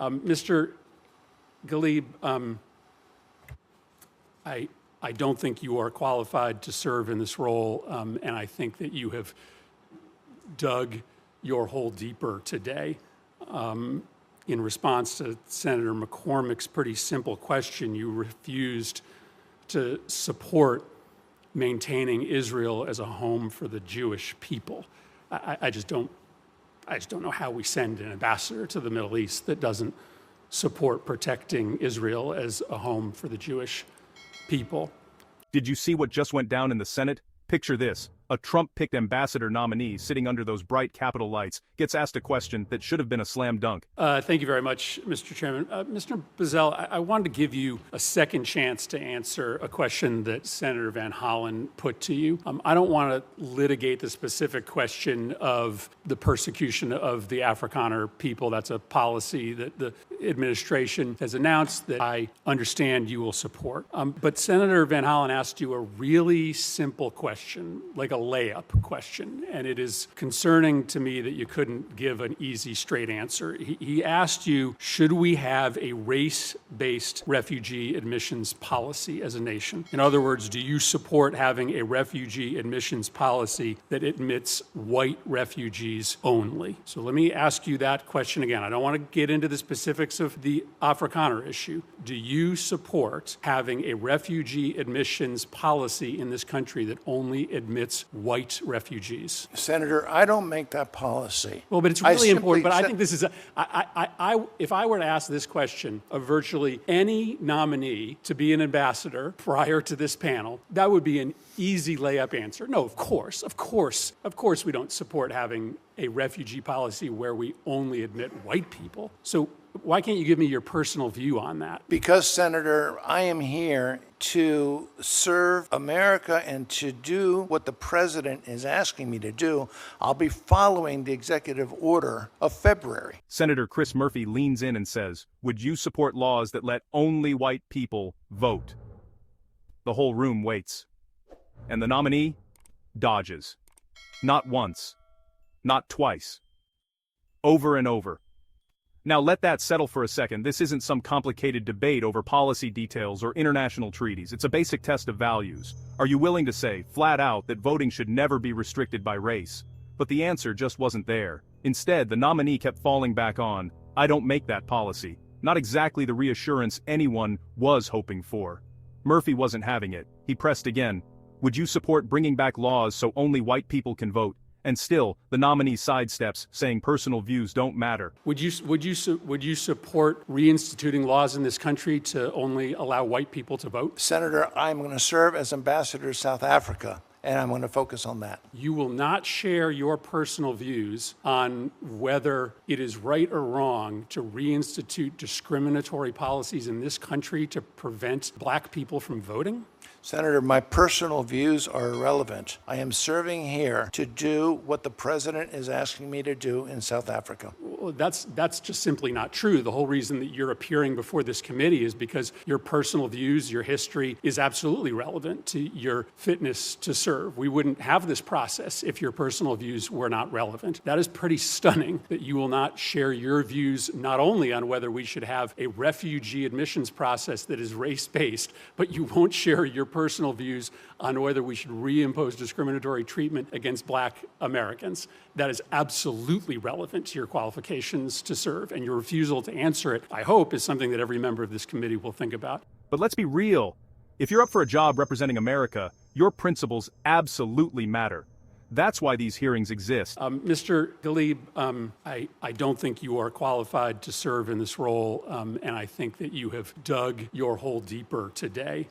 Mr. Ghalib, I don't think you are qualified to serve in this role, and I think that you have dug your hole deeper today. In response to Senator McCormick's pretty simple question, you refused to support maintaining Israel as a home for the Jewish people. I just don't know how we send an ambassador to the Middle East that doesn't support protecting Israel as a home for the Jewish people. Did you see what just went down in the Senate? Picture this. A Trump-picked ambassador nominee sitting under those bright Capitol lights gets asked a question that should have been a slam dunk. Thank you very much, Mr. Chairman. Mr. Bazell, I wanted to give you a second chance to answer a question that Senator Van Hollen put to you. I don't want to litigate the specific question of the persecution of the Afrikaner people. That's a policy that the administration has announced that I understand you will support. But Senator Van Hollen asked you a really simple question, like a layup question, and it is concerning to me that you couldn't give an easy, straight answer. He asked you, should we have a race-based refugee admissions policy as a nation? In other words, do you support having a refugee admissions policy that admits white refugees only? So let me ask you that question again. I don't want to get into the specifics of the Afrikaner issue. Do you support having a refugee admissions policy in this country that only admits white refugees? Senator, I don't make that policy. Well, but it's really important. But I think this is if I were to ask this question of virtually any nominee to be an ambassador prior to this panel, that would be an easy layup answer. No, of course, we don't support having a refugee policy where we only admit white people. So why can't you give me your personal view on that? Because, Senator, I am here to serve America and to do what the president is asking me to do. I'll be following the executive order of February. Senator Chris Murphy leans in and says, would you support laws that let only white people vote? The whole room waits. And the nominee dodges. Not once. Not twice. Over and over. Now let that settle for a second. This isn't some complicated debate over policy details or international treaties. It's a basic test of values. Are you willing to say, flat out, that voting should never be restricted by race? But the answer just wasn't there. Instead, the nominee kept falling back on, I don't make that policy. Not exactly the reassurance anyone was hoping for. Murphy wasn't having it. He pressed again. Would you support bringing back laws so only white people can vote? And still, the nominee sidesteps, saying personal views don't matter. Would you support reinstituting laws in this country to only allow white people to vote? Senator, I'm going to serve as ambassador to South Africa, and I'm going to focus on that. You will not share your personal views on whether it is right or wrong to reinstitute discriminatory policies in this country to prevent black people from voting? Senator, my personal views are irrelevant. I am serving here to do what the president is asking me to do in South Africa. Well, that's just simply not true. The whole reason that you're appearing before this committee is because your personal views, your history is absolutely relevant to your fitness to serve. We wouldn't have this process if your personal views were not relevant. That is pretty stunning that you will not share your views not only on whether we should have a refugee admissions process that is race-based, but you won't share your personal views on whether we should reimpose discriminatory treatment against black Americans. That is absolutely relevant to your qualifications to serve, and your refusal to answer it, I hope, is something that every member of this committee will think about. But let's be real. If you're up for a job representing America, your principles absolutely matter. That's why these hearings exist. Mr. Ghalib, I don't think you are qualified to serve in this role, and I think that you have dug your hole deeper today.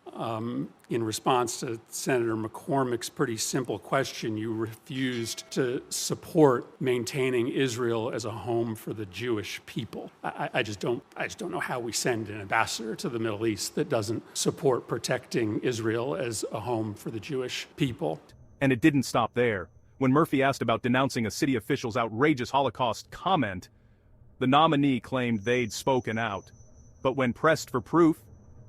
In response to Senator McCormick's pretty simple question, you refused to support maintaining Israel as a home for the Jewish people. I just don't know how we send an ambassador to the Middle East that doesn't support protecting Israel as a home for the Jewish people. And it didn't stop there. When Murphy asked about denouncing a city official's outrageous Holocaust comment, the nominee claimed they'd spoken out. But when pressed for proof,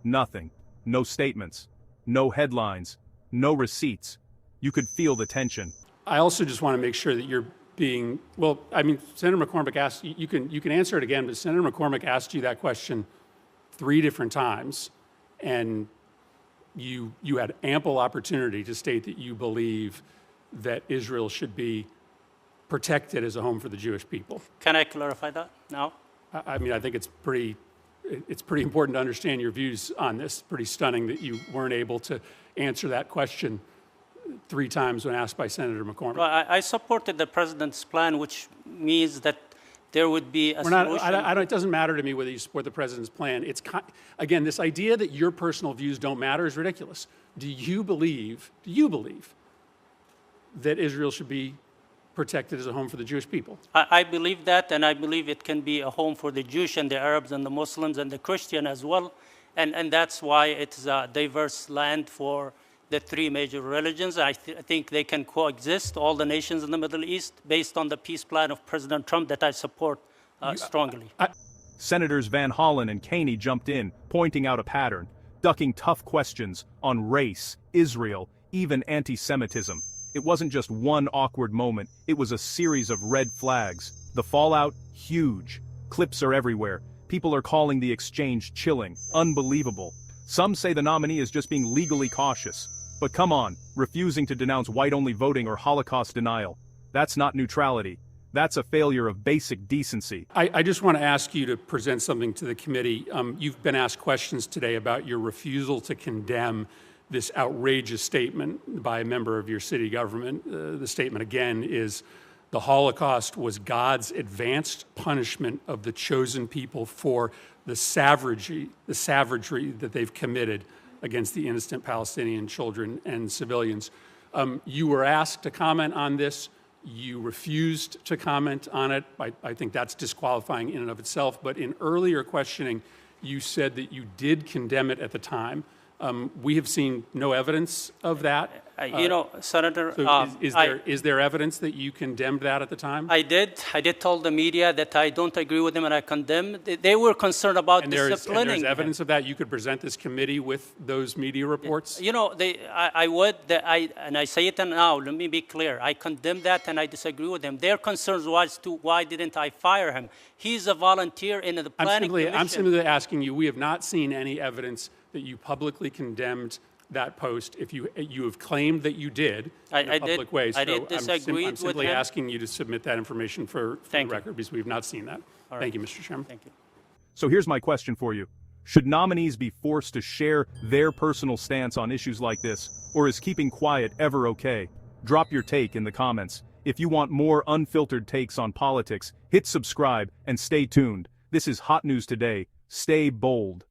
nothing. No statements. No headlines. No receipts. You could feel the tension. I also just want to make sure that you're being, well, I mean, Senator McCormick asked, you can answer it again, but Senator McCormick asked you that question 3 different times, and you had ample opportunity to state that you believe that Israel should be protected as a home for the Jewish people. Can I clarify that now? I mean, I think it's pretty important to understand your views on this. Pretty stunning that you weren't able to answer that question 3 times when asked by Senator McCormick. Well, I supported the president's plan, which means that there would be a solution. It doesn't matter to me whether you support the president's plan. Again, this idea that your personal views don't matter is ridiculous. Do you believe that Israel should be protected as a home for the Jewish people? I believe that, and I believe it can be a home for the Jewish and the Arabs and the Muslims and the Christian as well. And that's why it's a diverse land for the 3 major religions. I think they can coexist, all the nations in the Middle East, based on the peace plan of President Trump that I support strongly. Senators Van Hollen and Caney jumped in, pointing out a pattern, ducking tough questions on race, Israel, even anti-Semitism. It wasn't just one awkward moment, it was a series of red flags. The fallout, huge. Clips are everywhere. People are calling the exchange chilling, unbelievable. Some say the nominee is just being legally cautious. But come on, refusing to denounce white-only voting or Holocaust denial. That's not neutrality. That's a failure of basic decency. I just want to ask you to present something to the committee. You've been asked questions today about your refusal to condemn this outrageous statement by a member of your city government. The statement, again, is the Holocaust was God's advanced punishment of the chosen people for the savagery that they've committed against the innocent Palestinian children and civilians. You were asked to comment on this. You refused to comment on it. I think that's disqualifying in and of itself. But in earlier questioning, you said that you did condemn it at the time. We have seen no evidence of that. Senator, is there evidence that you condemned that at the time? I did tell the media that I don't agree with them and I condemn. They were concerned about disciplining. And there's evidence of that. You could present this committee with those media reports? I would, and I say it now, let me be clear. I condemn that and I disagree with them. Their concerns was to why didn't I fire him? He's a volunteer in the planning commission. I'm simply asking you, we have not seen any evidence that you publicly condemned that post. If you have claimed that you did in a public way, so I did disagree I'm simply with him. asking you to submit that information for the record because we have not seen that. All right. Thank you, Mr. Chairman. Thank you. So here's my question for you. Should nominees be forced to share their personal stance on issues like this, or is keeping quiet ever okay? Drop your take in the comments. If you want more unfiltered takes on politics, hit subscribe and stay tuned. This is Hot News Today. Stay bold.